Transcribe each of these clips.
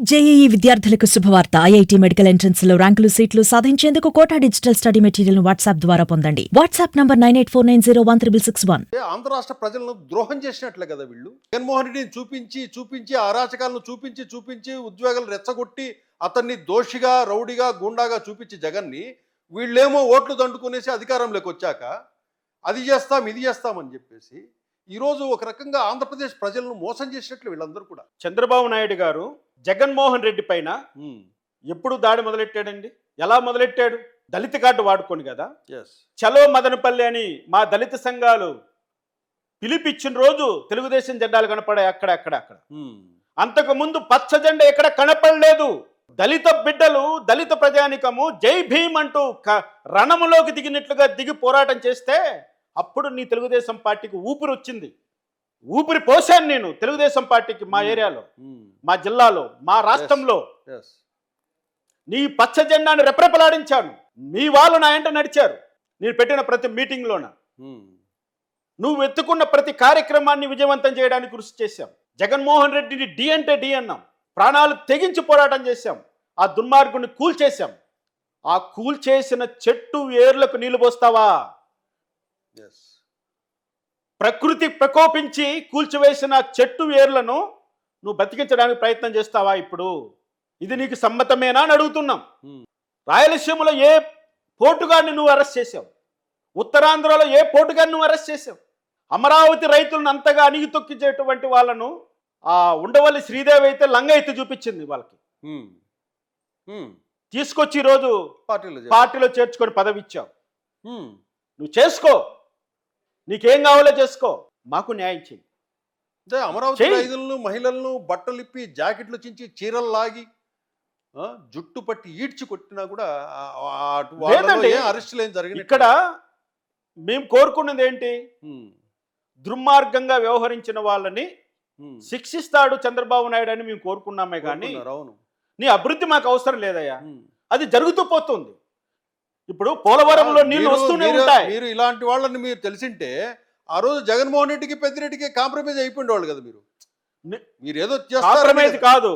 Neat JEE విద్యార్థులకు శుభవార్త. IIT medical entrance లో ర్యాంకులు సీట్లు సాధించేందుకు కోటా డిజిటల్ స్టడీ మెటీరియల్ ను వాట్సాప్ ద్వారా పొందండి. WhatsApp number 9849016661. ఆంధ్ర రాష్ట్ర ప్రజలను ద్రోహం చేసినట్లే కదా వీళ్ళు. జగన్మోహన్ రెడ్డిని చూపించి అరాచకాలను చూపించి ఉద్యోగాలు రెచ్చగొట్టి అతన్ని దోషిగా, రౌడీగా, గూండాగా చూపించి జగన్ని వీళ్ళేమో ఓట్లు దండుకునేసి అధికారంలోకి వచ్చాక అది చేస్తాం ఇది చేస్తామని చెప్పేసి ఈరోజు ఒక రకంగా ఆంధ్రప్రదేశ్ ప్రజలను మోసం చేసినట్లు వీళ్ళందరూ కూడా. చంద్రబాబు నాయుడు గారు జగన్మోహన్ రెడ్డి పైన ఎప్పుడు దాడి మొదలెట్టాడండి? ఎలా మొదలెట్టాడు? దళిత కార్డు వాడుకోండి కదా. చలో మదనపల్లి అని మా దళిత సంఘాలు పిలిపిచ్చిన రోజు తెలుగుదేశం జెండాలు కనపడాయి అక్కడ. అంతకు ముందు పచ్చ జెండా ఎక్కడ కనపడలేదు. దళిత బిడ్డలు, దళిత ప్రజానికము జై భీమ్ అంటూ రణములోకి దిగినట్లుగా దిగి పోరాటం చేస్తే అప్పుడు నీ తెలుగుదేశం పార్టీకి ఊపిరి వచ్చింది. ఊపిరి పోసాను నేను తెలుగుదేశం పార్టీకి. మా ఏరియాలో, మా జిల్లాలో, మా రాష్ట్రంలో నీ పచ్చ జెండాను రెపరెపలాడించాను. నీ వాళ్ళు నా ఎంట నడిచారు. నేను పెట్టిన ప్రతి మీటింగ్లోన నువ్వు ఎత్తుకున్న ప్రతి కార్యక్రమాన్ని విజయవంతం చేయడానికి కృషి చేశాం. జగన్మోహన్ రెడ్డిని డి అంటే డి అన్నాం. ప్రాణాలు తెగించి పోరాటం చేశాం. ఆ దుర్మార్గుని కూల్చేశాం. ఆ కూల్చేసిన చెట్టు ఏర్లకు నీళ్లు పోస్తావా? ప్రకృతి ప్రకోపించి కూల్చివేసిన చెట్టు వేర్లను నువ్వు బతికించడానికి ప్రయత్నం చేస్తావా? ఇప్పుడు ఇది నీకు సమ్మతమేనా అని అడుగుతున్నాం. రాయలసీమలో ఏ పోటుగాడిని నువ్వు అరెస్ట్ చేసావు? ఉత్తరాంధ్రలో ఏ పోటుగాడిని నువ్వు అరెస్ట్ చేసావు? అమరావతి రైతులను అంతగా అణిగి తొక్కించేటువంటి వాళ్ళను ఆ ఉండవల్లి శ్రీదేవి అయితే లంగ ఎత్తి చూపించింది వాళ్ళకి. తీసుకొచ్చి ఈరోజు పార్టీలో చేర్చుకొని పదవి ఇచ్చావు. నువ్వు చేసుకో, నీకేం కావాలో చేసుకో, మాకు న్యాయం చేయి. అమరావతి రైతులను, మహిళలను బట్టలిప్పి, జాకెట్లు చించి, చీరలు లాగి, జుట్టు పట్టి ఈడ్చి కొట్టినా కూడా అరెస్టులు ఏం జరిగింది. ఇక్కడ మేము కోరుకున్నది ఏంటి? దుర్మార్గంగా వ్యవహరించిన వాళ్ళని శిక్షిస్తాడు చంద్రబాబు నాయుడు అని మేము కోరుకున్నామే కానీ నీ అభివృద్ధి మాకు అవసరం లేదయ్యా. అది జరుగుతూ పోతుంది. ఇప్పుడు పోలవరంలో నీళ్లు వస్తూనే ఉంటాయి. మీరు ఇలాంటి వాళ్ళని మీరు తెలిసింటే ఆ రోజు జగన్మోహన్ రెడ్డికి, పెద్దిరెడ్డికి కాంప్రమైజ్ అయిపోయిండేవాళ్ళు కదా. మీరు ఏదో కాంప్రమైజ్ కాదు.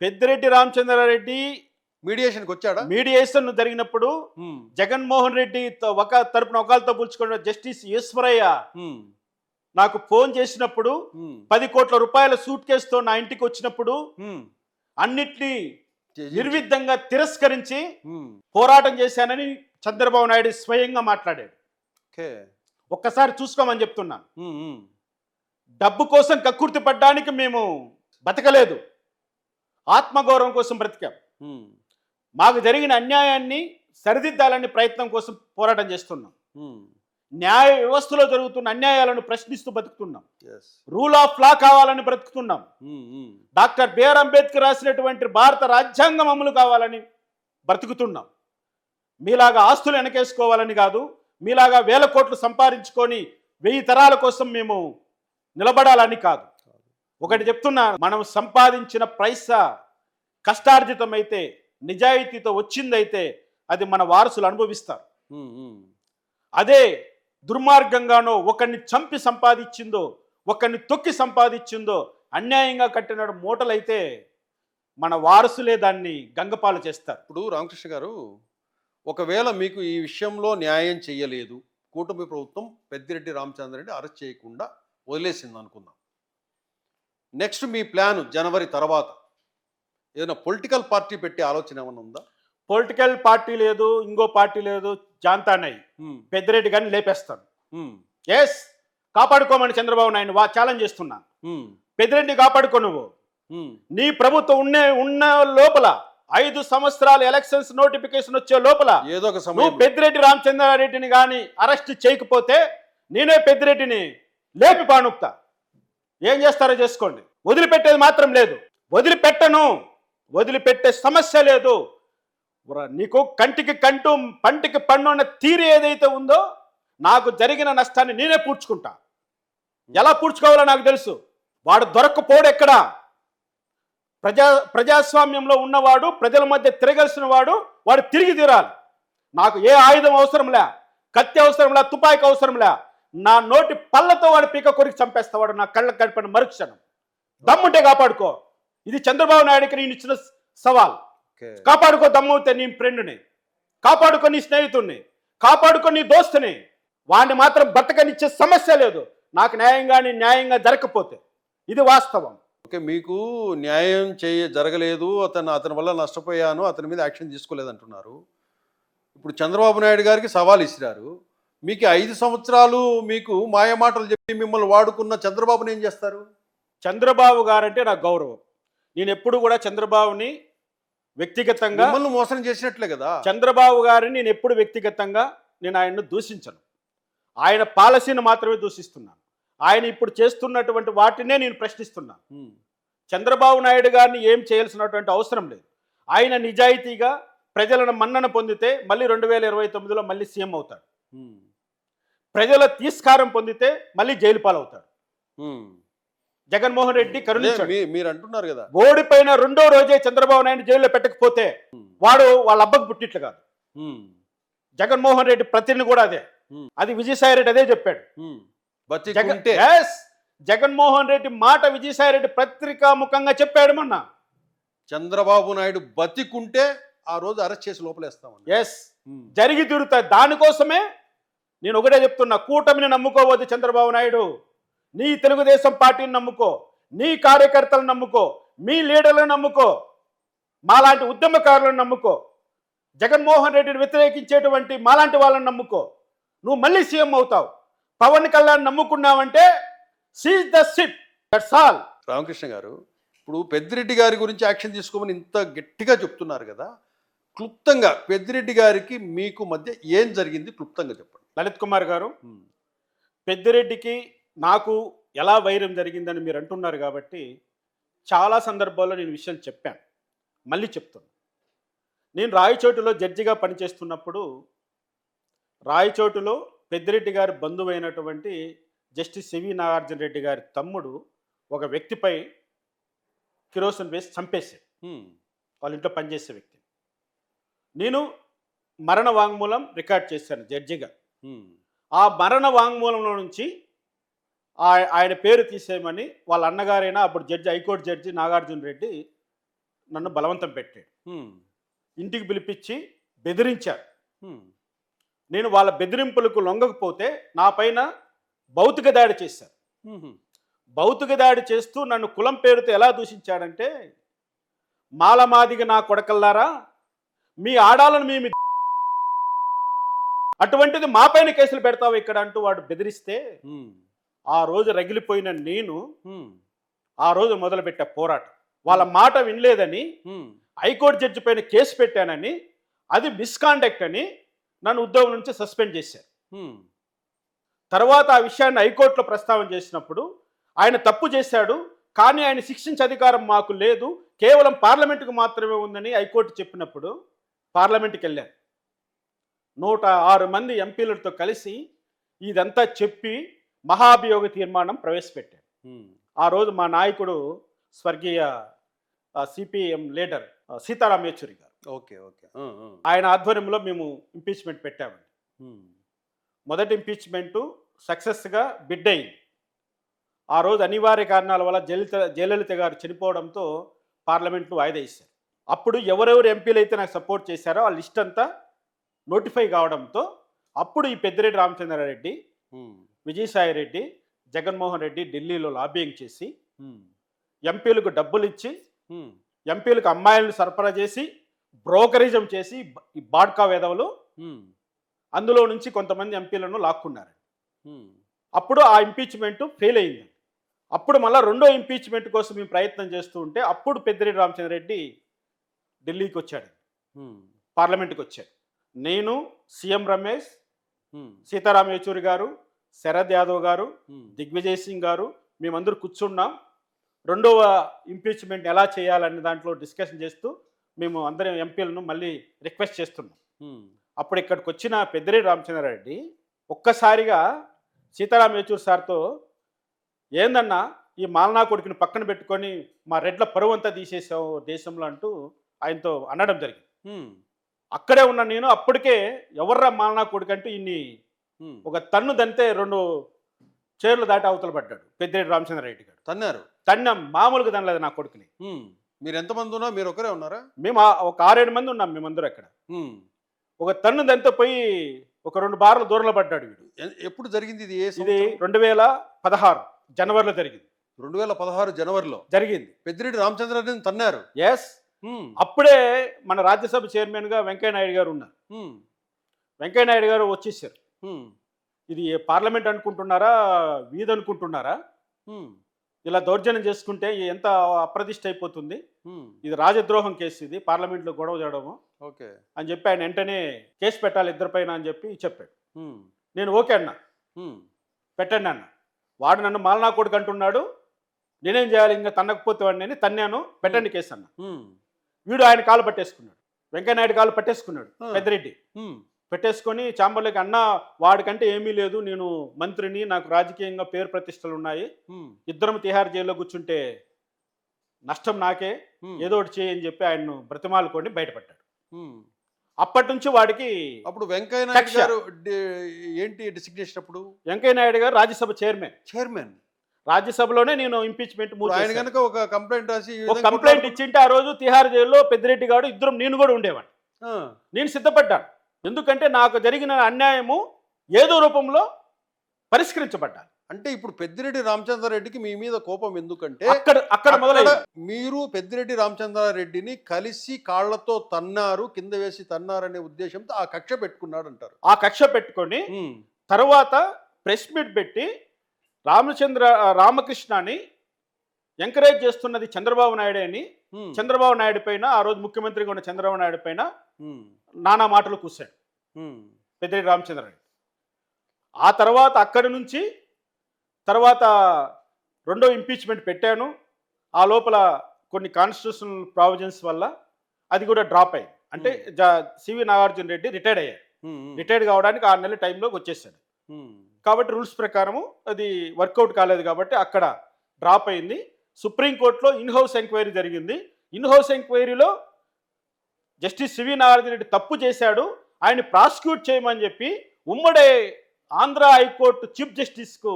పెద్దిరెడ్డి రామచంద్రారెడ్డి మీడియేషన్కి వచ్చాడా? మీడియేషన్ జరిగినప్పుడు జగన్మోహన్ రెడ్డి ఒక తరపున ఒకళ్ళతో పులుచుకున్న జస్టిస్ ఈశ్వరయ్య నాకు ఫోన్ చేసినప్పుడు 10 కోట్ల రూపాయల సూట్ కేసుతో నా ఇంటికి వచ్చినప్పుడు అన్నిటినీ నిర్విధంగా తిరస్కరించి పోరాటం చేశానని చంద్రబాబు నాయుడు స్వయంగా మాట్లాడాడు. ఒక్కసారి చూసుకోమని చెప్తున్నాను. డబ్బు కోసం కక్కుర్తి పడ్డానికి మేము బతకలేదు, ఆత్మగౌరవం కోసం బ్రతికాం. మాకు జరిగిన అన్యాయాన్ని సరిదిద్దాలని ప్రయత్నం కోసం పోరాటం చేస్తున్నాం. న్యాయ వ్యవస్థలో జరుగుతున్న అన్యాయాలను ప్రశ్నిస్తూ బతుకుతున్నాం. రూల్ ఆఫ్ లా కావాలని బ్రతుకుతున్నాం. డాక్టర్ బిఆర్ అంబేద్కర్ రాసినటువంటి భారత రాజ్యాంగం అమలు కావాలని బ్రతుకుతున్నాం. మీలాగా ఆస్తులు వెనకేసుకోవాలని కాదు, మీలాగా 1000 కోట్లు సంపాదించుకొని 1000 తరాల కోసం మేము నిలబడాలని కాదు. ఒకటి చెప్తున్నా, మనం సంపాదించిన పైసా కష్టార్జితమైతే, నిజాయితీతో వచ్చిందైతే అది మన వారసులు అనుభవిస్తారు. అదే దుర్మార్గంగానో ఒకరిని చంపి సంపాదించిందో, ఒకరిని తొక్కి సంపాదించిందో, అన్యాయంగా కట్టిన మూటలైతే మన వారసులే దాన్ని గంగపాలు చేస్తారు. ఇప్పుడు రామకృష్ణ గారు, ఒకవేళ మీకు ఈ విషయంలో న్యాయం చేయలేదు, కూటమి ప్రభుత్వం పెద్దిరెడ్డి రామచంద్రారెడ్డి అరెస్ట్ చేయకుండా వదిలేసింది అనుకుందాం. నెక్స్ట్ మీ ప్లాన్ జనవరి తర్వాత ఏదైనా పొలిటికల్ పార్టీ పెట్టే ఆలోచన ఏమైనా ఉందా? పొలిటికల్ పార్టీ లేదు, ఇంకో పార్టీ లేదు, జాంతానయ్యి పెద్దిరెడ్డి గారిని లేపేస్తాను. ఎస్, కాపాడుకోమని చంద్రబాబు నాయుడు ఛాలెంజ్ చేస్తున్నా. పెద్దిరెడ్డి కాపాడుకో. నువ్వు నీ ప్రభుత్వం ఉన్న లోపల 5 సంవత్సరాలు ఎలక్షన్స్ నోటిఫికేషన్ వచ్చే లోపల ఏదో ఒక నువ్వు పెద్దిరెడ్డి రామచంద్రారెడ్డిని కానీ అరెస్ట్ చేయకపోతే నేనే పెద్దిరెడ్డిని లేపి పానుక్తా. ఏం చేస్తారో చేసుకోండి. వదిలిపెట్టేది మాత్రం లేదు. వదిలిపెట్టను, వదిలిపెట్టే సమస్య లేదు. నీకు కంటికి కంటు, పంటికి పన్ను అన్న తీరు ఏదైతే ఉందో, నాకు జరిగిన నష్టాన్ని నేనే పూడ్చుకుంటా. ఎలా పూడ్చుకోవాలో నాకు తెలుసు. వాడు దొరక్కపోడు ఎక్కడా. ప్రజాస్వామ్యంలో ఉన్నవాడు, ప్రజల మధ్య తిరగాల్సిన వాడు తిరిగి తీరాలి. నాకు ఏ ఆయుధం అవసరంలే, కత్తి అవసరంలే, తుపాకి అవసరంలే. నా నోటి పళ్ళతో వాడు పీక కొరికి చంపేస్తావాడు. నా కళ్ళకు కడిపిన మరుక్షణం. దమ్ముంటే కాపాడుకో. ఇది చంద్రబాబు నాయుడుకి నేను ఇచ్చిన సవాల్. ఓకే. కాపాడుకో దమ్మవుతే నీ ఫ్రెండ్ని, కాపాడుకో నీ స్నేహితుడిని, కాపాడుకో నీ దోస్తుని. వాడిని మాత్రం బతకనిచ్చే సమస్య లేదు నాకు న్యాయంగా జరగకపోతే. ఇది వాస్తవం. ఓకే, మీకు న్యాయం జరగలేదు, అతని వల్ల నష్టపోయాను, అతని మీద యాక్షన్ తీసుకోలేదంటున్నారు. ఇప్పుడు చంద్రబాబు నాయుడు గారికి సవాల్ ఇచ్చినారు. మీకు 5 సంవత్సరాలు మీకు మాయమాటలు చెప్పి మిమ్మల్ని వాడుకున్న చంద్రబాబుని ఏం చేస్తారు? చంద్రబాబు గారంటే నాకు గౌరవం. నేను ఎప్పుడు కూడా చంద్రబాబుని వ్యక్తిగతంగా, మిమ్మల్ని మోసం చేసినట్లే కదా. చంద్రబాబు గారిని నేను ఎప్పుడు వ్యక్తిగతంగా నేను ఆయన్ను దూషించను. ఆయన పాలసీని మాత్రమే దూషిస్తున్నాను. ఆయన ఇప్పుడు చేస్తున్నటువంటి వాటినే నేను ప్రశ్నిస్తున్నాను. చంద్రబాబు నాయుడు గారిని ఏం చేయాల్సినటువంటి అవసరం లేదు. ఆయన నిజాయితీగా ప్రజలను మన్నన పొందితే మళ్ళీ 2029లో మళ్ళీ సీఎం అవుతాడు. ప్రజల తిరస్కారం పొందితే మళ్ళీ జైలు పాలవుతాడు. జగన్మోహన్ రెడ్డి కరుణించాడు. మీరు అంటున్నారు కదా, ఓడిపోయిన 2వ రోజే చంద్రబాబు నాయుడు జైల్లో పెట్టకపోతే వాడు వాళ్ళ అబ్బకు పుట్టిట్లు కాదు. జగన్మోహన్ రెడ్డి ప్రతిని కూడా అదే. అది విజయసాయి రెడ్డి అదే చెప్పాడు. జగన్మోహన్ రెడ్డి మాట విజయసాయి రెడ్డి పత్రికాముఖంగా చెప్పాడు మొన్న. చంద్రబాబు నాయుడు బతికుంటే ఆ రోజు అరెస్ట్ చేసి లోపలేస్తామని. జరిగి తీరుతాయి. దానికోసమే నేను ఒకటే చెప్తున్నా, కూటమిని నమ్ముకోవద్దు చంద్రబాబు నాయుడు. నీ తెలుగుదేశం పార్టీని నమ్ముకో, నీ కార్యకర్తలను నమ్ముకో, మీ లీడర్లను నమ్ముకో, మాలాంటి ఉద్యమకారులను నమ్ముకో, జగన్మోహన్ రెడ్డిని వ్యతిరేకించేటువంటి మాలాంటి వాళ్ళని నమ్ముకో. నువ్వు మళ్ళీ సీఎం అవుతావు. పవన్ కళ్యాణ్ నమ్ముకున్నావంటే seize the ship, that's all. Ramakrishna garu, ఇప్పుడు పెద్దిరెడ్డి గారి గురించి యాక్షన్ తీసుకోమని ఇంత గట్టిగా చెప్తున్నారు కదా, క్లుప్తంగా పెద్దిరెడ్డి గారికి మీకు మధ్య ఏం జరిగింది క్లుప్తంగా చెప్పండి. లలిత్ కుమార్ గారు, పెద్దిరెడ్డికి నాకు ఎలా వైరం జరిగిందని మీరు అంటున్నారు కాబట్టి చాలా సందర్భాల్లో నేను విషయాలు చెప్పాను, మళ్ళీ చెప్తున్నాను. నేను రాయచోటులో జడ్జిగా పనిచేస్తున్నప్పుడు రాయచోటులో పెద్దిరెడ్డి గారి బంధువైనటువంటి జస్టిస్ సివి నాగార్జున రెడ్డి గారి తమ్ముడు ఒక వ్యక్తిపై కిరోసిన్ వేసి చంపేశాడు. వాళ్ళ ఇంట్లో పనిచేసే వ్యక్తి. నేను మరణ వాంగ్మూలం రికార్డ్ చేశాను జడ్జిగా. ఆ మరణ వాంగ్మూలంలో నుంచి ఆయన పేరు తీసేయమని వాళ్ళ అన్నగారైనా అప్పుడు judge, high court judge Nagarjuna Reddy నన్ను బలవంతం పెట్టాడు. ఇంటికి పిలిపించి బెదిరించారు. నేను వాళ్ళ బెదిరింపులకు లొంగకపోతే నా పైన భౌతిక దాడి చేశారు. భౌతిక దాడి చేస్తూ నన్ను కులం పేరుతో ఎలా దూషించాడంటే, మాలమాదిగ నా కొడకల్లారా, మీ ఆడాలను మేము అటువంటిది మా పైన కేసులు పెడతావు ఇక్కడ అంటూ వాడు బెదిరిస్తే ఆ రోజు రగిలిపోయిన నేను ఆ రోజు మొదలుపెట్టా పోరాటం. వాళ్ళ మాట వినలేదని హైకోర్టు జడ్జి పైన కేసు పెట్టానని, అది మిస్కాండక్ట్ అని నన్ను ఉద్యోగం నుంచి సస్పెండ్ చేశారు. తర్వాత ఆ విషయాన్ని హైకోర్టులో ప్రస్తావన చేసినప్పుడు ఆయన తప్పు చేశాడు, కానీ ఆయన శిక్షించే అధికారం మాకు లేదు, కేవలం పార్లమెంటుకు మాత్రమే ఉందని హైకోర్టు చెప్పినప్పుడు పార్లమెంటుకి వెళ్ళాను. 106 మంది ఎంపీలతో కలిసి ఇదంతా చెప్పి మహాభియోగ తీర్మానం ప్రవేశపెట్టాను. ఆ రోజు మా నాయకుడు స్వర్గీయ సిపిఎం లీడర్ సీతారాం యేచూరి గారు, ఆయన ఆధ్వర్యంలో మేము ఇంపీచ్మెంట్ పెట్టామండి. మొదటి ఇంపీచ్మెంటు సక్సెస్గా బిడ్ అయింది. ఆ రోజు అనివార్య కారణాల వల్ల జయలలిత గారు చనిపోవడంతో పార్లమెంట్లో వాయిదా ఇచ్చారు. అప్పుడు ఎవరెవరు ఎంపీలు అయితే నాకు సపోర్ట్ చేశారో ఆ లిస్ట్ అంతా నోటిఫై కావడంతో అప్పుడు ఈ పెద్దిరెడ్డి రామచంద్రారెడ్డి, విజయసాయి రెడ్డి, జగన్మోహన్ రెడ్డి ఢిల్లీలో లాబింగ్ చేసి ఎంపీలకు డబ్బులు ఇచ్చి, ఎంపీలకు అమ్మాయిలను సరఫరా చేసి, బ్రోకరిజం చేసి ఈ బాడ్కా వేదవులు అందులో నుంచి కొంతమంది ఎంపీలను లాక్కున్నారు. అప్పుడు ఆ ఇంపీచ్మెంట్ ఫెయిల్ అయింది. అప్పుడు మళ్ళీ 2వ ఇంపీచ్మెంట్ కోసం మేము ప్రయత్నం చేస్తూ ఉంటే అప్పుడు పెద్దిరెడ్డి రామచంద్రారెడ్డి ఢిల్లీకి వచ్చాడు, పార్లమెంట్కి వచ్చాడు. నేను, సీఎం రమేష్, సీతారాం యేచూరి గారు, శరద్ యాదవ్ గారు, దిగ్విజయ్ సింగ్ గారు, మేమందరూ కూర్చున్నాం. 2వ ఇంపీచ్మెంట్ ఎలా చేయాలనే దాంట్లో డిస్కషన్ చేస్తూ మేము అందరం ఎంపీలను మళ్ళీ రిక్వెస్ట్ చేస్తున్నాం. అప్పుడు ఇక్కడికి వచ్చిన పెద్దిరెడ్డి రామచంద్రారెడ్డి ఒక్కసారిగా సీతారాం యేచూరి సార్తో, ఏందన్నా ఈ మాలనా కొడుకుని పక్కన పెట్టుకొని మా రెడ్ల పరువు అంతా తీసేసావు దేశంలో అంటూ ఆయనతో అనడం జరిగింది. అక్కడే ఉన్న నేను అప్పటికే ఎవర్రా మాలనా కొడుకు అంటూ ఇన్ని ఒక తన్ను దంతే 2 చైర్లు దాటి అవతల పడ్డాడు పెద్దిరెడ్డి రామచంద్రారెడ్డి గారు. తన్నాం, మామూలుగా తనలేదు నా కొడుకుని. మీరు ఎంతమంది ఉన్నా మీరు ఒకరే ఉన్నారా? మేము ఒక 6-7 మంది ఉన్నాం మేమందరూ అక్కడ. ఉమ్. ఒక తన్ను దంతా పోయి ఒక 2 బార్లు దూరంలో పడ్డాడు వీడు. ఎప్పుడు జరిగింది ఇది? ఏ ఇది సంవత్సరం? 2016 జనవరిలో జరిగింది. 2016 జనవరిలో జరిగింది. పెద్దిరెడ్డి రామచంద్రారెడ్డిని తన్నారు. ఎస్. అప్పుడే మన రాజ్యసభ చైర్మన్ గా వెంకయ్య నాయుడు గారు ఉన్నారు. వెంకయ్య నాయుడు గారు వచ్చేసారు. ఇది పార్లమెంట్ అనుకుంటున్నారా, వీధి అనుకుంటున్నారా, ఇలా దౌర్జన్యం చేసుకుంటే ఎంత అప్రతిష్ట అయిపోతుంది, ఇది రాజద్రోహం కేసు, ఇది పార్లమెంట్లో గొడవ చేయడము ఓకే అని చెప్పి ఆయన వెంటనే కేసు పెట్టాలి ఇద్దరిపైన అని చెప్పి చెప్పాడు. నేను ఓకే అన్నా, పెట్టండి అన్న. వాడు నన్ను మాలనా కొడుకు అంటున్నాడు, నేనేం చేయాలి, ఇంకా తన్నకపోతే వాడిని తన్నాను, పెట్టండి కేసు అన్న. వీడు ఆయన కాలు పట్టేసుకున్నాడు, వెంకయ్య నాయుడు కాలు పట్టేసుకున్నాడు పెద్దిరెడ్డి. పెట్టేసుకొని ఛాంబర్లోకి, అన్న వాడికంటే ఏమీ లేదు, నేను మంత్రిని, నాకు రాజకీయంగా పేరు ప్రతిష్టలు ఉన్నాయి, ఇద్దరం తిహార్ జైల్లో కూర్చుంటే నష్టం నాకే, ఏదో ఒకటి చేయని చెప్పి ఆయన్ను బ్రతిమాలుకొని బయటపడ్డాడు. అప్పటి నుంచి వాడికి అప్పుడు వెంకయ్య నాయుడు గారు ఏంటి డిసిగ్నేషన్? అప్పుడు వెంకయ్య నాయుడు గారు రాజ్యసభ చైర్మన్. రాజ్యసభలోనే నేను ఇంపీచ్మెంట్ ఆయన కనుక ఒక కంప్లైంట్ రాసి ఒక కంప్లైంట్ ఇచ్చింటే ఆ రోజు తిహార్ జైల్లో పెద్దిరెడ్డి గారు ఇద్దరం నేను కూడా ఉండేవాడిని. నేను సిద్ధపడ్డాను, ఎందుకంటే నాకు జరిగిన అన్యాయము ఏదో రూపంలో పరిష్కరించబడ్డాను. అంటే ఇప్పుడు పెద్దిరెడ్డి రామచంద్రారెడ్డికి మీ మీద కోపం ఎందుకంటే అక్కడ మొదలైంది. మీరు పెద్దిరెడ్డి రామచంద్రారెడ్డిని కలిసి కాళ్లతో తన్నారు, కింద వేసి తన్నారనే ఉద్దేశంతో ఆ కక్ష పెట్టుకున్నాడు అంటారు. ఆ కక్ష పెట్టుకొని తర్వాత ప్రెస్ మీట్ పెట్టి రామకృష్ణని ఎంకరేజ్ చేస్తున్నది చంద్రబాబు నాయుడు అని, చంద్రబాబు నాయుడు పైన, ఆ రోజు ముఖ్యమంత్రిగా ఉన్న చంద్రబాబు నాయుడు పైన నానా మాటలు కూశాడు పెద్దిరెడ్డి రామచంద్రారెడ్డి. ఆ తర్వాత అక్కడి నుంచి తర్వాత రెండో ఇంపీచ్మెంట్ పెట్టాను. ఆ లోపల కొన్ని కాన్స్టిట్యూషనల్ ప్రావిజన్స్ వల్ల అది కూడా డ్రాప్ అయ్యింది. అంటే సివి నాగార్జున రెడ్డి రిటైర్డ్ అయ్యారు. రిటైర్డ్ కావడానికి 6 నెలల టైంలోకి వచ్చేసాడు. కాబట్టి రూల్స్ ప్రకారము అది వర్కౌట్ కాలేదు కాబట్టి అక్కడ డ్రాప్ అయింది. సుప్రీంకోర్టులో ఇన్హౌస్ ఎంక్వైరీ జరిగింది. ఇన్హౌస్ ఎంక్వైరీలో జస్టిస్ సివి నాగార్జున రెడ్డి తప్పు చేశాడు, ఆయన ప్రాసిక్యూట్ చేయమని చెప్పి ఉమ్మడి ఆంధ్ర హైకోర్టు చీఫ్ జస్టిస్కు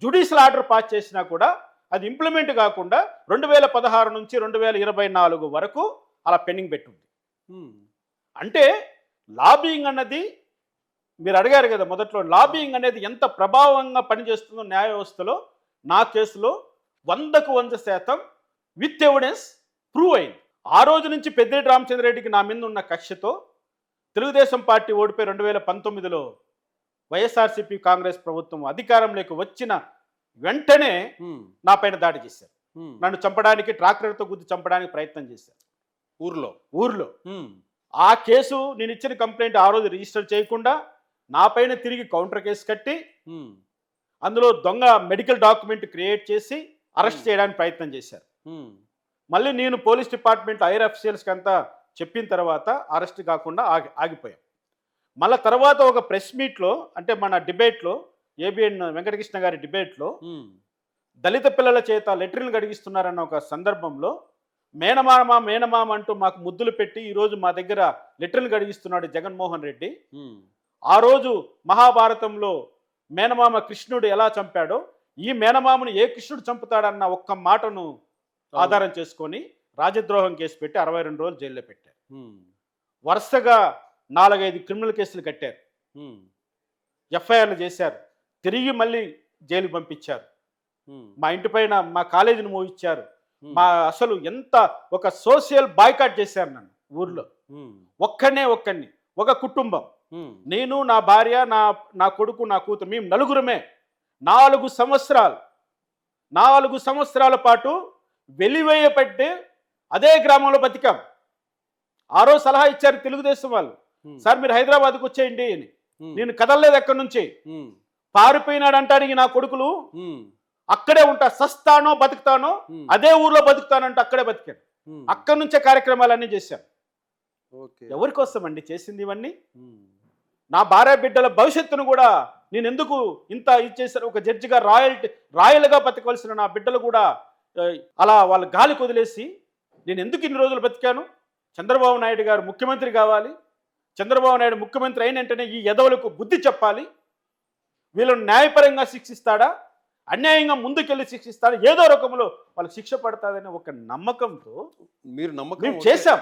జ్యుడిషియల్ ఆర్డర్ పాస్ చేసినా కూడా అది ఇంప్లిమెంట్ కాకుండా 2016 నుంచి 2024 వరకు అలా పెండింగ్ పెట్టుంది. అంటే లాబియింగ్ అన్నది మీరు అడిగారు కదా మొదట్లో, లాబియింగ్ అనేది ఎంత ప్రభావంగా పనిచేస్తుందో న్యాయ వ్యవస్థలో నా కేసులో 100కు 100% విత్ ఎవిడెన్స్ ప్రూవ్ అయింది. ఆ రోజు నుంచి పెద్దిరెడ్డి రామచంద్రారెడ్డికి నా మీద ఉన్న కక్షతో తెలుగుదేశం పార్టీ ఓడిపోయి 2019లో వైఎస్ఆర్సీపీ కాంగ్రెస్ ప్రభుత్వం అధికారంలోకి వచ్చిన వెంటనే నా పైన దాడి చేశారు. నన్ను చంపడానికి, ట్రాక్టర్తో గుద్ది చంపడానికి ప్రయత్నం చేశారు ఊర్లో. ఆ కేసు నేను ఇచ్చిన కంప్లైంట్ ఆ రోజు రిజిస్టర్ చేయకుండా నా పైన తిరిగి కౌంటర్ కేసు కట్టి అందులో దొంగ మెడికల్ డాక్యుమెంట్ క్రియేట్ చేసి అరెస్ట్ చేయడానికి ప్రయత్నం చేశారు. మళ్ళీ నేను పోలీస్ డిపార్ట్మెంట్ హైర్ అఫీషియల్స్కి అంతా చెప్పిన తర్వాత అరెస్ట్ కాకుండా ఆగిపోయాం. మళ్ళీ తర్వాత ఒక ప్రెస్ మీట్లో, అంటే మన డిబేట్లో, ఏబిఎన్ వెంకటకృష్ణ గారి డిబేట్లో దళిత పిల్లల చేత లెటర్లు గడిగిస్తున్నారన్న ఒక సందర్భంలో మేనమామ అంటూ మాకు ముద్దులు పెట్టి ఈరోజు మా దగ్గర లెటర్లు గడిగిస్తున్నాడు జగన్మోహన్ రెడ్డి. ఆ రోజు మహాభారతంలో మేనమామ కృష్ణుడు ఎలా చంపాడో ఈ మేనమామను ఏ కృష్ణుడు చంపుతాడన్న ఒక్క మాటను ఆధారం చేసుకొని రాజద్రోహం కేసు పెట్టి 62 రోజులు జైల్లో పెట్టారు. వరుసగా 4-5 క్రిమినల్ కేసులు కట్టారు, ఎఫ్ఐఆర్లు చేశారు, తిరిగి మళ్ళీ జైలు పంపించారు. మా ఇంటి పైన మా కాలేజీని మోయించారు. మా అసలు ఎంత ఒక సోషల్ బాయ్కాట్ చేశారు నన్ను ఊర్లో. ఒక్కడిని ఒక కుటుంబం, నేను, నా భార్య, నా కొడుకు, నా కూతురు, మేము నలుగురమే 4 సంవత్సరాల పాటు వెలివేయబట్టి అదే గ్రామంలో బతికాం. ఆ రోజు సలహా ఇచ్చారు తెలుగుదేశం వాళ్ళు, సార్ మీరు హైదరాబాద్కి వచ్చేయండి అని. నేను కదలలేదు ఎక్కడి నుంచి, పారిపోయినాడు అంటానికి నా కొడుకులు అక్కడే ఉంటా, సస్తానో బతుకుతానో అదే ఊర్లో బతుకుతానంటే అక్కడే బతికాను. అక్కడి నుంచే కార్యక్రమాలన్నీ చేశాను. ఎవరి కోసం అండి చేసింది ఇవన్నీ? నా భార్య బిడ్డల భవిష్యత్తును కూడా నేను ఎందుకు ఇంత ఇచ్చేసాను? ఒక జడ్జిగా రాయల్గా బతకవలసిన నా బిడ్డలు కూడా అలా వాళ్ళ గాలి కొదిలేసి నేను ఎందుకు ఇన్ని రోజులు బతికాను? చంద్రబాబు నాయుడు గారు ముఖ్యమంత్రి కావాలి, చంద్రబాబు నాయుడు ముఖ్యమంత్రి అయిన వెంటనే ఈ ఎదవలకు బుద్ధి చెప్పాలి, వీళ్ళను న్యాయపరంగా శిక్షిస్తాడా అన్యాయంగా ముందుకెళ్ళి శిక్షిస్తాను, ఏదో రకంలో వాళ్ళకి శిక్ష పడతాదనే ఒక నమ్మకంతో మీరు నమ్మకం మేము చేశాం.